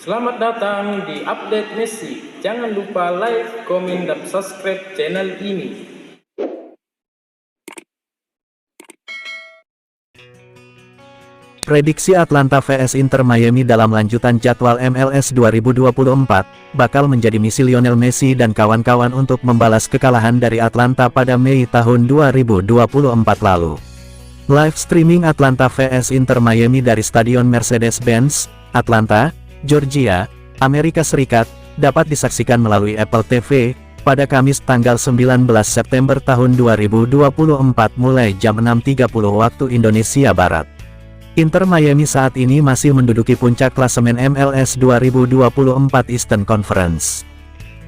Selamat datang di Update Messi. Jangan lupa like, komen, dan subscribe channel ini. Prediksi Atlanta vs Inter Miami dalam lanjutan jadwal MLS 2024, bakal menjadi misi Lionel Messi dan kawan-kawan untuk membalas kekalahan dari Atlanta pada Mei tahun 2024 lalu. Live streaming Atlanta vs Inter Miami dari Stadion Mercedes-Benz, Atlanta, Georgia, Amerika Serikat, dapat disaksikan melalui Apple TV, pada Kamis tanggal 19 September tahun 2024 mulai jam 6.30 waktu Indonesia Barat. Inter Miami saat ini masih menduduki puncak klasemen MLS 2024 Eastern Conference.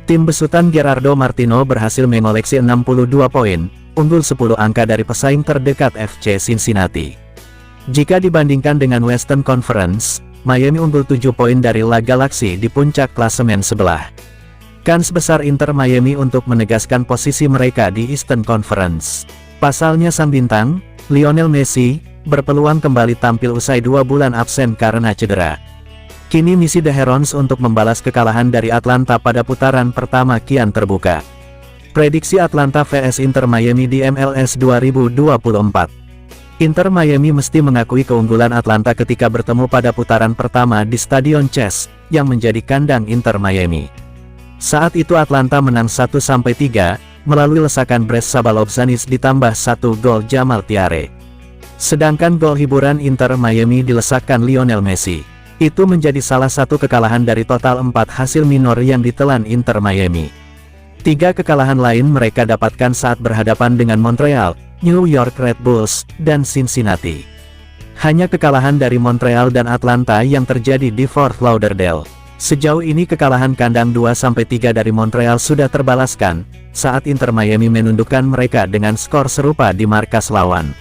Tim besutan Gerardo Martino berhasil mengoleksi 62 poin, unggul 10 angka dari pesaing terdekat FC Cincinnati. Jika dibandingkan dengan Western Conference, Miami unggul 7 poin dari La Galaxy di puncak klasemen sebelah. Kans besar Inter Miami untuk menegaskan posisi mereka di Eastern Conference. Pasalnya sang bintang, Lionel Messi, berpeluang kembali tampil usai 2 bulan absen karena cedera. Kini misi The Herons untuk membalas kekalahan dari Atlanta pada putaran pertama kian terbuka. Prediksi Atlanta vs Inter Miami di MLS 2024. Inter Miami mesti mengakui keunggulan Atlanta ketika bertemu pada putaran pertama di Stadion Chess, yang menjadi kandang Inter Miami. Saat itu Atlanta menang 1-3, melalui lesakan Bres Sabalobzanis ditambah 1 gol Jamal Thiaré. Sedangkan gol hiburan Inter Miami dilesakkan Lionel Messi. Itu menjadi salah satu kekalahan dari total 4 hasil minor yang ditelan Inter Miami. 3 kekalahan lain mereka dapatkan saat berhadapan dengan Montreal, New York Red Bulls, dan Cincinnati. Hanya kekalahan dari Montreal dan Atlanta yang terjadi di Fort Lauderdale. Sejauh ini kekalahan kandang 2-3 dari Montreal sudah terbalaskan, saat Inter Miami menundukkan mereka dengan skor serupa di markas lawan.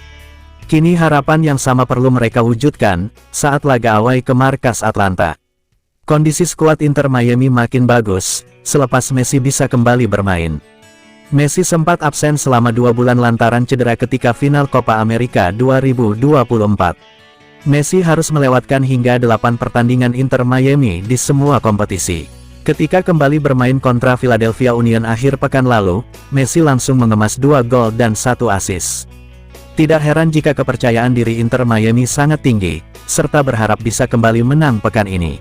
Kini harapan yang sama perlu mereka wujudkan, saat laga away ke markas Atlanta. Kondisi skuad Inter Miami makin bagus, selepas Messi bisa kembali bermain. Messi sempat absen selama 2 bulan lantaran cedera ketika final Copa America 2024. Messi harus melewatkan hingga 8 pertandingan Inter Miami di semua kompetisi. Ketika kembali bermain kontra Philadelphia Union akhir pekan lalu, Messi langsung mengemas 2 gol dan 1 assist. Tidak heran jika kepercayaan diri Inter Miami sangat tinggi, serta berharap bisa kembali menang pekan ini.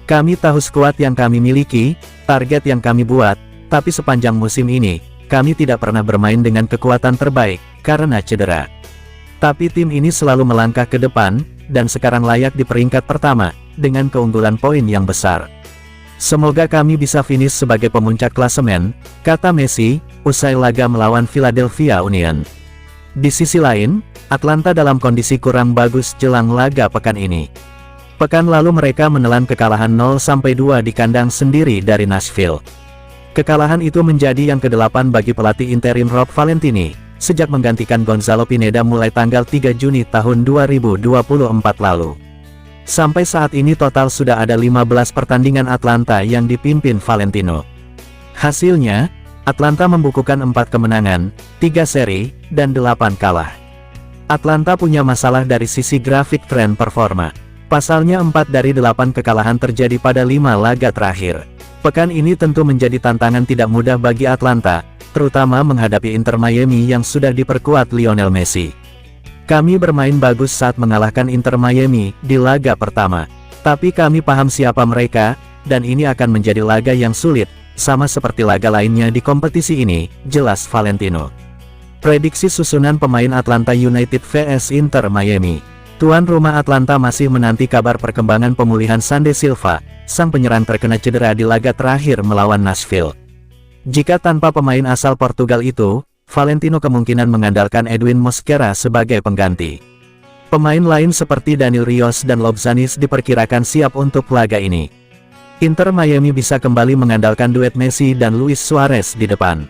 Kami tahu skuad yang kami miliki, target yang kami buat, tapi sepanjang musim ini, kami tidak pernah bermain dengan kekuatan terbaik, karena cedera. Tapi tim ini selalu melangkah ke depan, dan sekarang layak di peringkat pertama, dengan keunggulan poin yang besar. Semoga kami bisa finish sebagai pemuncak klasemen, kata Messi, usai laga melawan Philadelphia Union. Di sisi lain, Atlanta dalam kondisi kurang bagus jelang laga pekan ini. Pekan lalu mereka menelan kekalahan 0-2 di kandang sendiri dari Nashville. Kekalahan itu menjadi yang ke-8 bagi pelatih interim Rob Valentini, sejak menggantikan Gonzalo Pineda mulai tanggal 3 Juni tahun 2024 lalu. Sampai saat ini total sudah ada 15 pertandingan Atlanta yang dipimpin Valentino. Hasilnya, Atlanta membukukan 4 kemenangan, 3 seri, dan 8 kalah. Atlanta punya masalah dari sisi grafik tren performa. Pasalnya 4 dari 8 kekalahan terjadi pada 5 laga terakhir. Pekan ini tentu menjadi tantangan tidak mudah bagi Atlanta, terutama menghadapi Inter Miami yang sudah diperkuat Lionel Messi. Kami bermain bagus saat mengalahkan Inter Miami di laga pertama. Tapi kami paham siapa mereka, dan ini akan menjadi laga yang sulit, sama seperti laga lainnya di kompetisi ini, jelas Valentino. Prediksi susunan pemain Atlanta United vs Inter Miami. Tuan rumah Atlanta masih menanti kabar perkembangan pemulihan Sande Silva, sang penyerang terkena cedera di laga terakhir melawan Nashville. Jika tanpa pemain asal Portugal itu, Valentino kemungkinan mengandalkan Edwin Mosquera sebagai pengganti. Pemain lain seperti Daniel Rios dan Lobzanis diperkirakan siap untuk laga ini. Inter Miami bisa kembali mengandalkan duet Messi dan Luis Suarez di depan.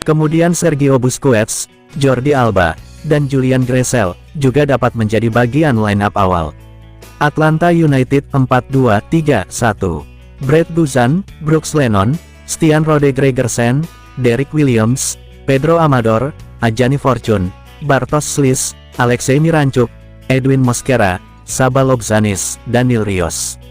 Kemudian Sergio Busquets, Jordi Alba, dan Julian Gressel juga dapat menjadi bagian line-up awal. Atlanta United 4-2-3-1. Brett Guzan, Brooks Lennon, Stian Rode Gregersen, Derek Williams, Pedro Amador, Ajani Fortune, Bartosz Slisz, Alexei Miranchuk, Edwin Mosquera, Sabalobzanis, Daniel Rios.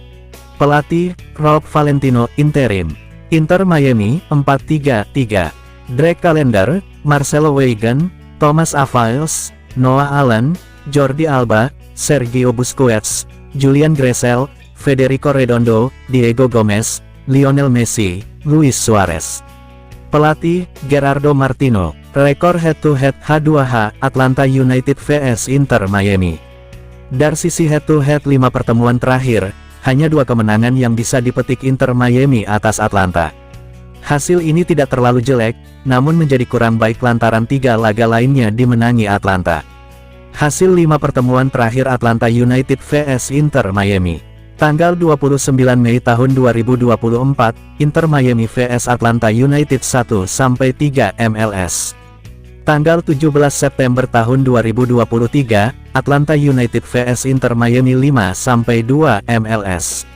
Pelatih, Rob Valentino, interim. Inter Miami, 4-3-3. Drake Callender, Marcelo Weigand, Thomas Avalos, Noah Allen, Jordi Alba, Sergio Busquets, Julian Gressel, Federico Redondo, Diego Gomez, Lionel Messi, Luis Suarez. Pelatih, Gerardo Martino. Rekor head-to-head H2H, Atlanta United vs Inter Miami. Dari sisi head-to-head 5 pertemuan terakhir, hanya 2 kemenangan yang bisa dipetik Inter Miami atas Atlanta. Hasil ini tidak terlalu jelek, namun menjadi kurang baik lantaran 3 laga lainnya dimenangi Atlanta. Hasil 5 pertemuan terakhir Atlanta United vs Inter Miami. Tanggal 29 Mei tahun 2024, Inter Miami vs Atlanta United 1-3 MLS. Tanggal 17 September tahun 2023, Atlanta United vs Inter Miami 5-2 MLS.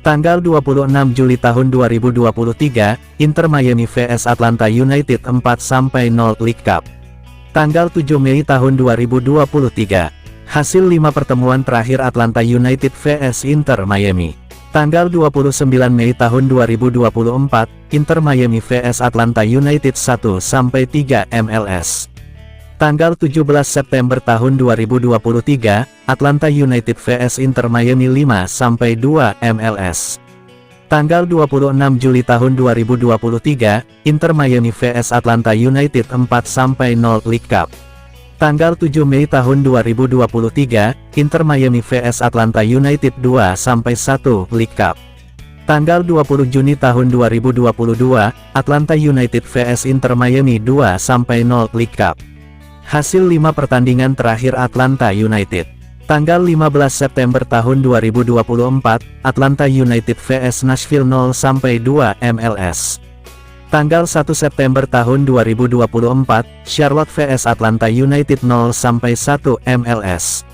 Tanggal 26 Juli tahun 2023, Inter Miami vs Atlanta United 4-0 League Cup. Tanggal 7 Mei tahun 2023, hasil 5 pertemuan terakhir Atlanta United vs Inter Miami. Tanggal 29 Mei tahun 2024, Inter Miami vs Atlanta United 1-3 MLS. Tanggal 17 September tahun 2023, Atlanta United vs Inter Miami 5-2 MLS. Tanggal 26 Juli tahun 2023, Inter Miami vs Atlanta United 4-0 League Cup. Tanggal 7 Mei tahun 2023, Inter Miami vs Atlanta United 2-1 League Cup. Tanggal 20 Juni tahun 2022, Atlanta United vs Inter Miami 2-0 League Cup. Hasil 5 pertandingan terakhir Atlanta United. Tanggal 15 September tahun 2024, Atlanta United vs Nashville 0-2 MLS. Tanggal 1 September tahun 2024, Charlotte vs Atlanta United 0-1 MLS.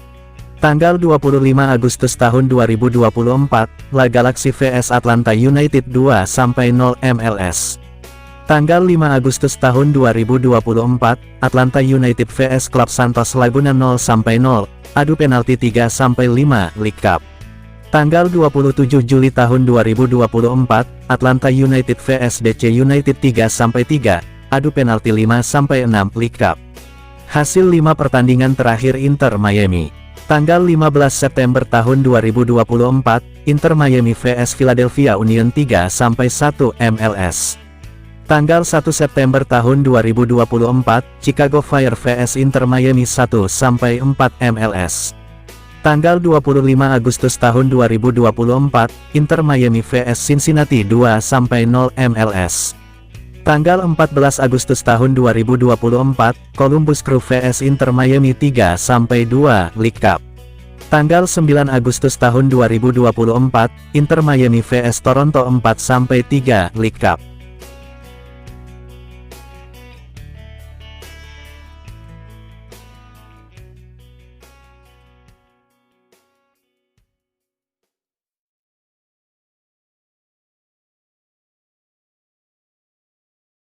Tanggal 25 Agustus tahun 2024, La Galaxy vs Atlanta United 2-0 MLS. Tanggal 5 Agustus tahun 2024, Atlanta United vs Club Santos Laguna 0-0, adu penalti 3-5 League Cup. Tanggal 27 Juli tahun 2024, Atlanta United vs DC United 3-3, adu penalti 5-6 League Cup. Hasil 5 pertandingan terakhir Inter Miami. Tanggal 15 September tahun 2024, Inter Miami vs Philadelphia Union 3-1 MLS. Tanggal 1 September tahun 2024, Chicago Fire vs Inter Miami 1-4 MLS. Tanggal 25 Agustus tahun 2024, Inter Miami vs Cincinnati 2-0 MLS. Tanggal 14 Agustus tahun 2024, Columbus Crew vs Inter Miami 3-2 League Cup. Tanggal 9 Agustus tahun 2024, Inter Miami vs Toronto 4-3 League Cup.